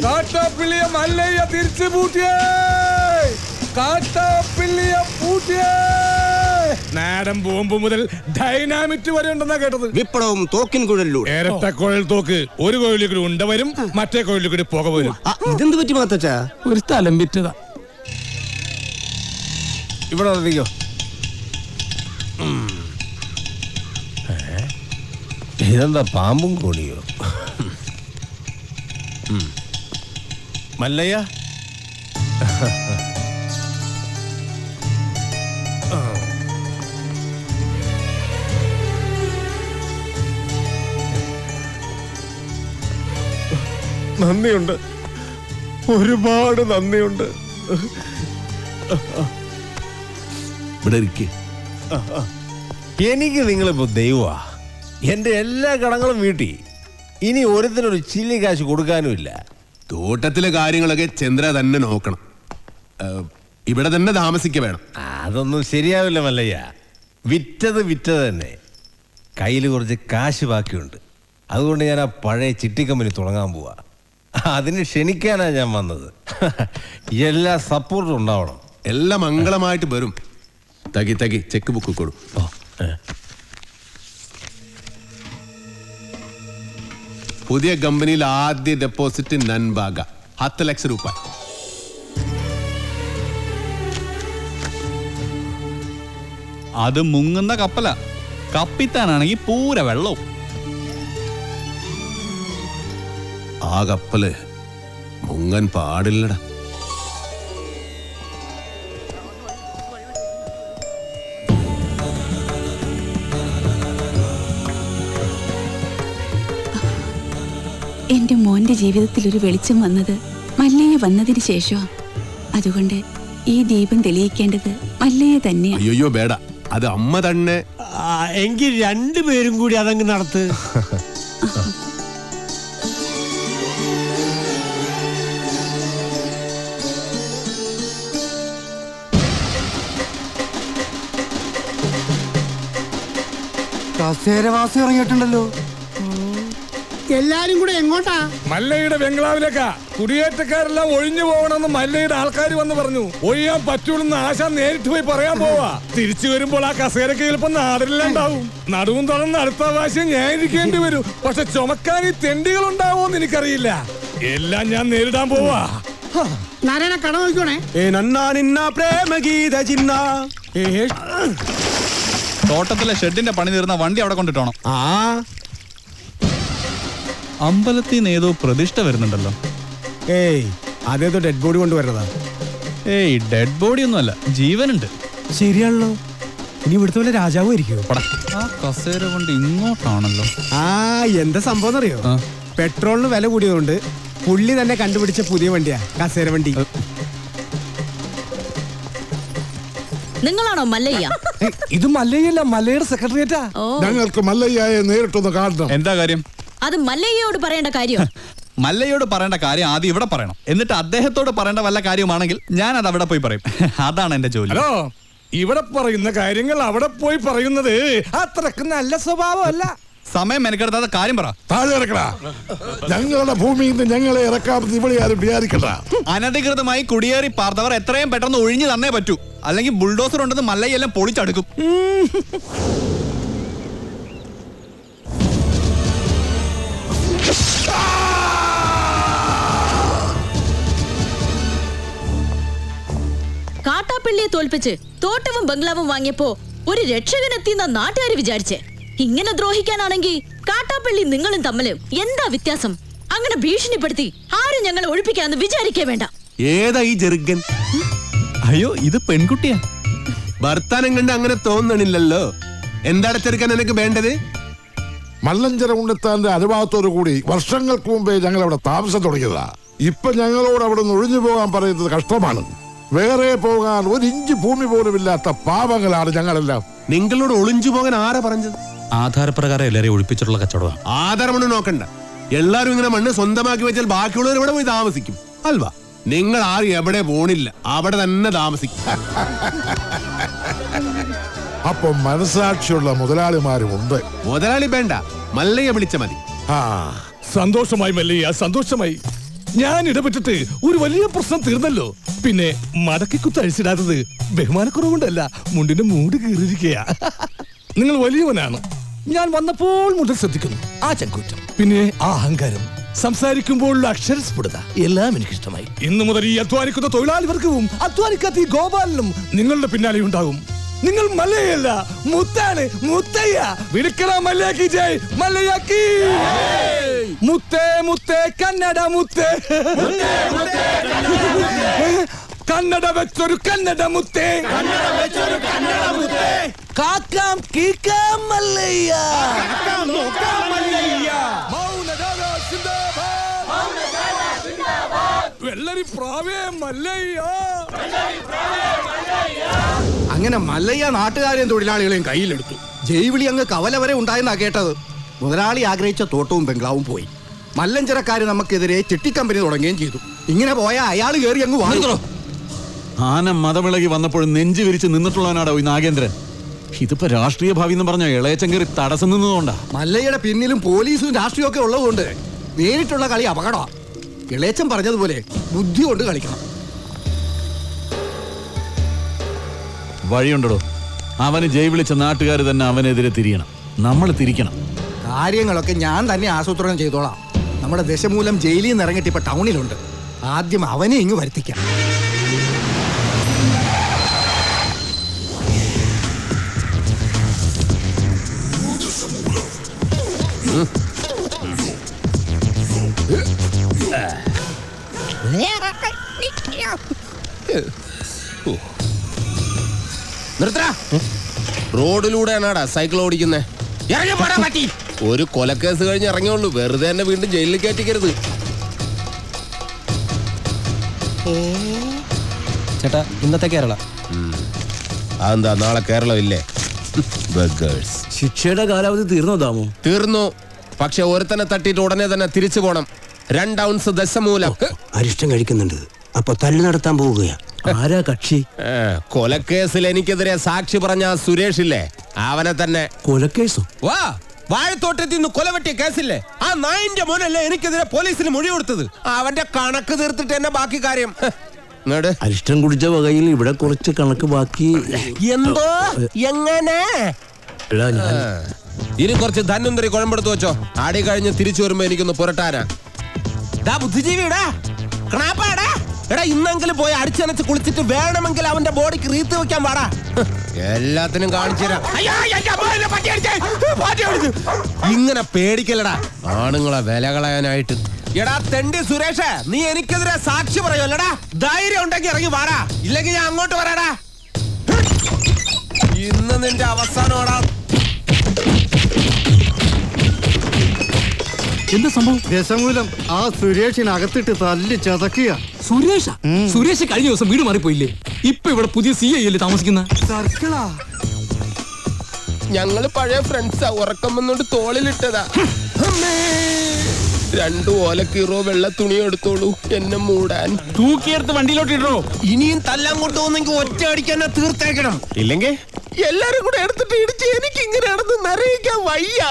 കാട്ടാപ്പിള്ളിയെ മല്ലയ്യ തിരിച്ചു പൂട്ടിയേ. കാട്ടാപ്പിള്ളിയെ പൂട്ടിയേ. നാടൻ ബോംബ് മുതൽ ഡൈനാമിറ്റ് വരെ ഉണ്ടെന്നാ കേട്ടത്. വിപ്ലവം തോക്കിൻ കുഴലിലൂടെ. ഇരട്ട കുഴൽ തോക്ക്. ഒരു കുഴലിൽ കൂടി ഉണ്ട വരും, മറ്റേ കുഴലിൽ കൂടി പുക വരും. ഇതെന്ത് പറ്റി മാത്തച്ചാ? ഒരു സ്ഥലം വിറ്റതാ. ഇവിടെ അറിയോ? ഇതെന്താ പാമ്പും കോണിയോ? മല്ലയ്യ, നന്ദിയുണ്ട്, ഒരുപാട് നന്ദിയുണ്ട്. എനിക്ക് നിങ്ങളിപ്പോ ദൈവമാ. എന്റെ എല്ലാ കടങ്ങളും വീട്ടി. ഇനി ഒരുത്തിനൊരു ചില്ലി കാശ് കൊടുക്കാനുമില്ല. തോട്ടത്തിലെ കാര്യങ്ങളൊക്കെ ചന്ദ്ര തന്നെ നോക്കണം. ഇവിടെ തന്നെ താമസിക്ക വേണം. അതൊന്നും ശരിയാവില്ല മല്ലയ്യ. വിറ്റത് തന്നെ. കയ്യിൽ കുറച്ച് കാശ് ബാക്കിയുണ്ട്. അതുകൊണ്ട് ഞാൻ ആ പഴയ ചിട്ടിക്കമ്പനി തുടങ്ങാൻ പോവാ. അതിന് ക്ഷണിക്കാനാ ഞാൻ വന്നത്. എല്ലാ സപ്പോർട്ടും ഉണ്ടാവണം. എല്ലാം മംഗളമായിട്ട് വരും. തകി ചെക്ക് ബുക്ക് കൊടു. പുതിയ കമ്പനിയിൽ ആദ്യ ഡെപ്പോസിറ്റ് നൻബാഗ 10 ലക്ഷം രൂപ. അത് മുങ്ങുന്ന കപ്പല. കപ്പിത്താനാണെങ്കിൽ പൂര വെള്ളവും. ആ കപ്പല് മുങ്ങൻ പാടില്ലടാ. എന്റെ മോന്റെ ജീവിതത്തിൽ ഒരു വെളിച്ചം വന്നത് മല്ലയ്യ വന്നതിന് ശേഷം. അതുകൊണ്ട് ഈ ദീപം തെളിയിക്കേണ്ടത് മല്ലയ്യ തന്നെയാണ്. അയ്യോ ബേട, അത് അമ്മ തന്നെ. എങ്കിൽ രണ്ടുപേരും കൂടി അതങ്ങ് നടത്ത്. കസേരവാസം ഇറങ്ങിയിട്ടുണ്ടല്ലോ. എല്ലാരും കൂടെ എങ്ങോട്ടാ? മല്ലയുടെ ബംഗ്ലാവിലേക്കാ. കുടിയേറ്റക്കാരെല്ലാം ഒഴിഞ്ഞു പോകണമെന്ന് മല്ലയുടെ ആൾക്കാർ വന്ന് പറഞ്ഞു. ഒഴിയാൻ പറ്റൂലെന്ന് ആശ നേരിട്ട് പോയി പറയാൻ പോവാ. തിരിച്ചു വരുമ്പോൾ ആ കസേരക്ക് ചിലപ്പോ നാടില്ലാണ്ടാവും. നടുവും തുറന്ന് അടുത്ത പ്രാവശ്യം ഞാൻ ഇരിക്കേണ്ടി വരും. പക്ഷെ ചുമക്കാൻ ഈ തെണ്ടികൾ ഉണ്ടാവോന്ന് എനിക്കറിയില്ല. എല്ലാം ഞാൻ നേരിടാൻ പോവാ. നാരായണ കട നോക്കണേ. തോട്ടത്തിലെ ഷെഡിന്റെ പണി തീർന്ന വണ്ടി അവിടെ കൊണ്ടിട്ടോണം. അമ്പലത്തിൽ നിന്ന് ഏതോ പ്രതിഷ്ഠ വരുന്നുണ്ടല്ലോ. അതേതോ ഡെഡ് ബോഡി കൊണ്ടുവരുന്നതാ. ഡെഡ് ബോഡി ഒന്നുമല്ല, ജീവനുണ്ട്. ശരിയാണല്ലോ. ഇനി ഇവിടുത്തെ പോലെ രാജാവും ഇരിക്കുവോ? ആ കസേര കൊണ്ട് ഇങ്ങോട്ടാണല്ലോ. എന്താ സംഭവം അറിയോ? പെട്രോളിന് വില കൂടിയതുകൊണ്ട് പുള്ളി തന്നെ കണ്ടുപിടിച്ച പുതിയ വണ്ടിയാ കസേര വണ്ടി. നിങ്ങളാണോ മല്ലയ്യ? ഇത് മല്ലയ്യല്ല, മല്ലയുടെ സെക്രട്ടറിയേറ്റാ. ഞങ്ങൾക്ക് മല്ലയ്യയെ നേരിട്ടൊന്ന് കാണണം. എന്താ കാര്യം? അത് മല്ലയ്യയോട് പറയേണ്ട കാര്യം. മല്ലയോട് പറയേണ്ട കാര്യം ആദ്യം ഇവിടെ പറയണം. എന്നിട്ട് അദ്ദേഹത്തോട് പറയേണ്ട വല്ല കാര്യമാണെങ്കിൽ ഞാൻ അത് അവിടെ പോയി പറയും. അതാണ് എന്റെ ജോലി. ഹലോ, ഇവിടെ പറയുന്ന കാര്യങ്ങൾ അവിടെ പോയി പറയുന്നത് അത്രക്ക് നല്ല സ്വഭാവമല്ല. സമയം മെനക്കെടുത്താത്ത കാര്യം പറ. താഴെ ഇറക്കടാ. ഞങ്ങളുടെ ഭൂമിയിൽ നിന്ന് ഞങ്ങളെ ഇറക്കാമെന്ന് ഇവിടെ ആരും വിചാരിക്കണ്ട. അനധികൃതമായി കുടിയേറി പാർത്തവർ എത്രയും പെട്ടെന്ന് ഒഴിഞ്ഞു തന്നേ പറ്റൂ. അല്ലെങ്കിൽ ബുൾഡോസർ ഉണ്ടെന്ന് മല്ലയെല്ലാം പൊളിച്ചടുക്കും. കാട്ടാപ്പിള്ളിയെ തോൽപ്പിച്ച് തോട്ടവും ബംഗ്ലാവും വാങ്ങിയപ്പോ ഒരു രക്ഷകനെത്തിയെന്ന നാട്ടുകാർ വിചാരിച്ചേ. ഇങ്ങനെ ദ്രോഹിക്കാനാണെങ്കിൽ കാട്ടാപ്പിള്ളി നിങ്ങളും തമ്മില് എന്താ വ്യത്യാസം? അങ്ങനെ ഭീഷണിപ്പെടുത്തി ആരും ഞങ്ങളെ ഒഴിപ്പിക്കാന്ന് വിചാരിക്കേ വേണ്ട. ഏതാ ഈ ജെറുഗൻ? അയ്യോ, ഇത് പെൺകുട്ടിയാ. ഭർത്താനം കണ്ട് അങ്ങനെ തോന്നണില്ലല്ലോ. എന്താണ് ചെറുക്കാൻ എനിക്ക് വേണ്ടത്? മല്ലഞ്ചര ഉണ്ണിത്താന്റെ അനുഭവത്തോടു കൂടി വർഷങ്ങൾക്ക് മുമ്പേ ഞങ്ങൾ അവിടെ താമസം തുടങ്ങിയതാ. ഇപ്പൊ ഞങ്ങളോട് അവിടെ നിന്ന് ഒഴിഞ്ഞു പോകാൻ പറയുന്നത് കഷ്ടമാണ്. വേറെ പോകാൻ 1 ഇഞ്ച് ഭൂമി പോലും ഇല്ലാത്ത പാവങ്ങളാണ് ഞങ്ങളെല്ലാം. നിങ്ങളോട് ഒളിഞ്ചു പോകാൻ ആരാ പറഞ്ഞത്? ആധാരപ്രകാരം എല്ലാരെയും ഒഴിപ്പിച്ചിട്ടുള്ള കച്ചവടം. ആധാരമണ്ണ് നോക്കണ്ട. എല്ലാരും ഇങ്ങനെ മണ്ണ് സ്വന്തമാക്കി വെച്ചാൽ ബാക്കിയുള്ളവർ ഇവിടെ പോയി താമസിക്കും അൽവാ. നിങ്ങൾ ആരും എവിടെ പോണില്ല, അവിടെ തന്നെ താമസിക്കും. അപ്പൊ മനസാക്ഷിയുള്ള മുതലാളിമാരും ഉണ്ട്. മുതലാളി വേണ്ട, മല്ലയെ വിളിച്ച മതി. സന്തോഷമായി മല്ലയ്യ, സന്തോഷമായി. ഞാൻ ഇടപെട്ടിട്ട് ഒരു വലിയ പ്രശ്നം തീർന്നല്ലോ. പിന്നെ മടക്കി കുത്തഴിച്ചിടാത്തത് ബഹുമാനക്കുറവുകൊണ്ടല്ല, മുണ്ടിന്റെ മൂട് കീറിയിരിക്കുക. നിങ്ങൾ വലിയവനാണ്. ഞാൻ വന്നപ്പോൾ മുതൽ ശ്രദ്ധിക്കുന്നു ആ ചങ്കൂറ്റം, പിന്നെ ആ അഹങ്കാരം, സംസാരിക്കുമ്പോഴുള്ള അക്ഷരസ്ഫുടത എല്ലാം എനിക്കിഷ്ടമായി. ഇന്നു മുതൽ ഈ അധ്വാനിക്കുന്ന തൊഴിലാളി വർഗവും അധ്വാനിക്കാത്ത ഈ ഗോപാലനും നിങ്ങളുടെ പിന്നാലെ ഉണ്ടാകും. നിങ്ങൾ മല്ലയല്ല, മുത്താണ്, മുത്തയ്യ. വിളിക്കണ മല്ലയാക്കി ജയ്, മല്ലയാക്കി. മുത്തേ മുത്തേ കന്നഡ മുത്തേ, കന്നഡ വെച്ചൊരു കന്നഡ മുത്തേ, കാക്കാം കീക്കാം മല്ലയ്യ, വെള്ളരി പ്രാവേ മല്ലയ്യ. അങ്ങനെ മല്ലയ്യ നാട്ടുകാരെയും തൊഴിലാളികളെയും കയ്യിലെടുത്തു. ജൈവിളി അങ്ങ് കവല വരെ ഉണ്ടായെന്നാ കേട്ടത്. മുതലാളി ആഗ്രഹിച്ച തോട്ടവും ബംഗ്ലാവും പോയി. മല്ലഞ്ചരക്കാര് നമുക്കെതിരെ ചിട്ടിക്കമ്പനി തുടങ്ങുകയും ചെയ്തു. ഇങ്ങനെ പോയാൽ അയാൾ കയറി അങ്ങ് വാങ്ങുന്നു. ആന മതമിളകി വന്നപ്പോഴും നെഞ്ചു വിരിച്ച് നിന്നിട്ടുള്ളവനാടോ ഈ നാഗേന്ദ്രൻ. ഇതിപ്പോ രാഷ്ട്രീയ ഭാവി എന്ന് പറഞ്ഞ ഇളയച്ചൻ കയറി തടസ്സം നിന്നതുകൊണ്ടാ. മല്ലയ്യയുടെ പിന്നിലും പോലീസും രാഷ്ട്രീയവും ഒക്കെ ഉള്ളതുകൊണ്ട് നേരിട്ടുള്ള കളി അപകടമാണ്. ഇളയച്ചൻ പറഞ്ഞതുപോലെ ബുദ്ധി കൊണ്ട് കളിക്കണം. വഴിയുണ്ടോ? അവന് ജയ് വിളിച്ച നാട്ടുകാർ തന്നെ അവനെതിരെ തിരിയണം, നമ്മൾ തിരിക്കണം. കാര്യങ്ങളൊക്കെ ഞാൻ തന്നെ ആസൂത്രണം ചെയ്തോളാം. നമ്മുടെ ദശമൂലം ജയിലിൽ നിന്ന് ഇറങ്ങിയിട്ട് ഇപ്പൊ ടൗണിലുണ്ട്. ആദ്യം അവനെ ഇങ്ങ് വരുത്തിക്കാം. റോഡിലൂടെയാണാടാ സൈക്കിൾ ഓടിക്കുന്നേ. ഒരു കൊലക്കേസ് കഴിഞ്ഞ് ഇറങ്ങിയുള്ളൂ, വെറുതെ തന്നെ വീണ്ടും ജയിലിൽ കയറ്റിക്കരുത്. ചേട്ടാ, ഇന്നത്തെ കേരള അതെന്താ നാളെ കേരളം ഇല്ലേ? ശിക്ഷയുടെ കാലാവധി തീർന്നോ ദാമു? തീർന്നു. പക്ഷെ ഒരുത്തനെ തട്ടിയിട്ട് ഉടനെ തന്നെ തിരിച്ചു പോണം. 2 ഔൺസ് ദശമൂലം. അരിഷ്ടം കഴിക്കുന്നുണ്ട്. അപ്പൊ തല്ലു നടത്താൻ പോവുകയാ. ആരാ കക്ഷി? കൊലക്കേസിൽ എനിക്കെതിരെ സാക്ഷി പറഞ്ഞ സുരേഷ് ഇല്ലേ, അവനെ തന്നെ. കൊലക്കേസോ? വാ, വാഴത്തോട്ടത്തിൽ നിന്ന് കൊലവെട്ടിയ കേസില്ലേ, ആ നായിന്റെ മോനല്ലേ എനിക്കെതിരെ പോലീസിന് മൊഴി കൊടുത്തത്. അവന്റെ കണക്ക് തീർത്തിട്ട് തന്നെ ബാക്കി കാര്യം. അരിഷ്ടം കുടിച്ച വകയിൽ ഇവിടെ കുറച്ച് കണക്ക് ബാക്കി. എന്തോ എങ്ങനെ? ഇനി കുറച്ച് ധന്വന്തരി കുഴമ്പെടുത്ത് വെച്ചോ. ആടി കഴിഞ്ഞ് തിരിച്ചു വരുമ്പോ എനിക്കൊന്ന് പുരട്ടാനാ. ബുദ്ധിജീവിടാ, കണാപ്പാടാ. എടാ, ഇന്നെങ്കിലും പോയി അടിച്ചനച്ച് കുളിച്ചിട്ട് വേണമെങ്കിൽ അവന്റെ ബോഡിക്ക് റീത്ത് വെക്കാൻ പാടാ. എല്ലാത്തിനും കാണിച്ചു തരാം. ഇങ്ങനെ പേടിക്കലടാ ആണുങ്ങളെ വില കളയാനായിട്ട്. എടാ തെണ്ടി സുരേഷ്, നീ എനിക്കെതിരെ സാക്ഷി പറയുമല്ലടാ. ധൈര്യം ഉണ്ടെങ്കിൽ ഇറങ്ങി വാടാ, ഇല്ലെങ്കിൽ ഞാൻ അങ്ങോട്ട് വരാടാ. ഇന്ന് നിന്റെ അവസാനമാടാ. എന്താ സംഭവം? ദശമൂലം ആ സുരേഷിനകത്തിട്ട് തല്ലി ചതക്കുക. സുരേഷ് കഴിഞ്ഞ ദിവസം വീട് മാറിപ്പോയില്ലേ? ഇപ്പൊ ഇവിടെ പുതിയ CI അല്ലേ താമസിക്കുന്ന? സർക്കിളാ. ഞങ്ങള് പഴയ ഫ്രണ്ട്സാ. ഉറക്കം വന്നോണ്ട് തോളിലിട്ടതാ. 2 ഓലക്കീറോ വെള്ള തുണി എടുത്തോളൂ എന്നെ മൂടാൻ. തൂക്കിയെടുത്ത് വണ്ടിയിലോട്ട് ഇടോ. ഇനിയും തല്ലാൻ കൊണ്ടുപോകുന്നെങ്കിൽ ഒറ്റ അടിക്കാൻ തീർത്തേക്കണം. ഇല്ലെങ്കിൽ എല്ലാരും കൂടെ എടുത്തിട്ട് ഇടിച്ച് എനിക്ക് ഇങ്ങനെ നടന്ന് നിറയിക്കാൻ വയ്യ.